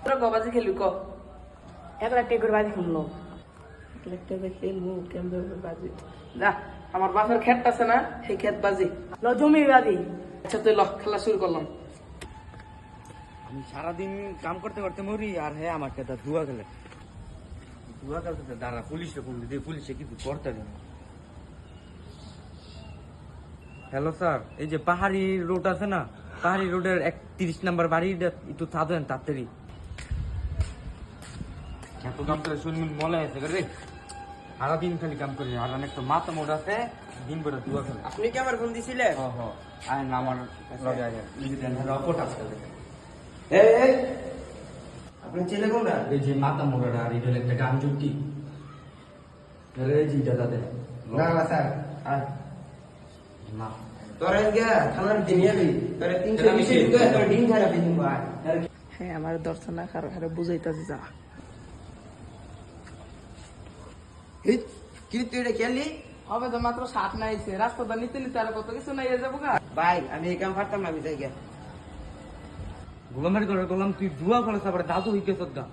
তোরা কবাজি খেলবি ক? 1 লাখ টাকা করে বাজি খেললো। 1 লাখ টাকা খেলবো কেমন বাজি? যা আমার বাপের ক্ষেত আছে না, সেই ক্ষেত বাজি। ল জমি বাজি। আচ্ছা তুই ল, খেলা শুরু করলাম। আমি সারাদিন কাম করতে করতে মরি, আর হ্যাঁ আমার কথা জুয়া খেলে। জুয়া খেলতে দাঁড়া, পুলিশে ফোন দিতে, পুলিশে কিছু করতে দেয় না। হ্যালো স্যার, এই যে পাহাড়ি রোড আছে না, পাহাড়ি রোডের 31 নম্বর বাড়িটা একটু থাকেন তাড়াতাড়ি। এত কাম করে শুনবেন মনে আছে রে, সারাদিন খালি কাম করি, আর অনেকটা মাথা মোট আছে, দিন ভরে জুয়া খেলে। আপনি কি আমার ফোন দিছিলেন? আয় না আমার লগে আয়, রপট আসতে এই আপনার ছেলে কোনটা? এই যে মাথা মোড়াটা, আর এটা একটা গান জুটি রে জি দাদা। না না স্যার, আয় না তোর আজকে থানার দিন এলি, তোর 320 টাকা তোর দিন খারাপ দিন ভাই। হ্যাঁ আমার দর্শন না কারো কারো বুঝাইতাছি যা। কি তুই এটা খেললি? হবে তো মাত্র 7 নাইছে, রাস্তাটা নিতে নিতে আর কত কিছু নাই যাবো গা। ভাই আমি এই কাম পারতাম না, আমি যাই গিয়া। গোলামারি করে বললাম তুই জুয়া খেলে তারপরে দাদু হইতে সদ্দা।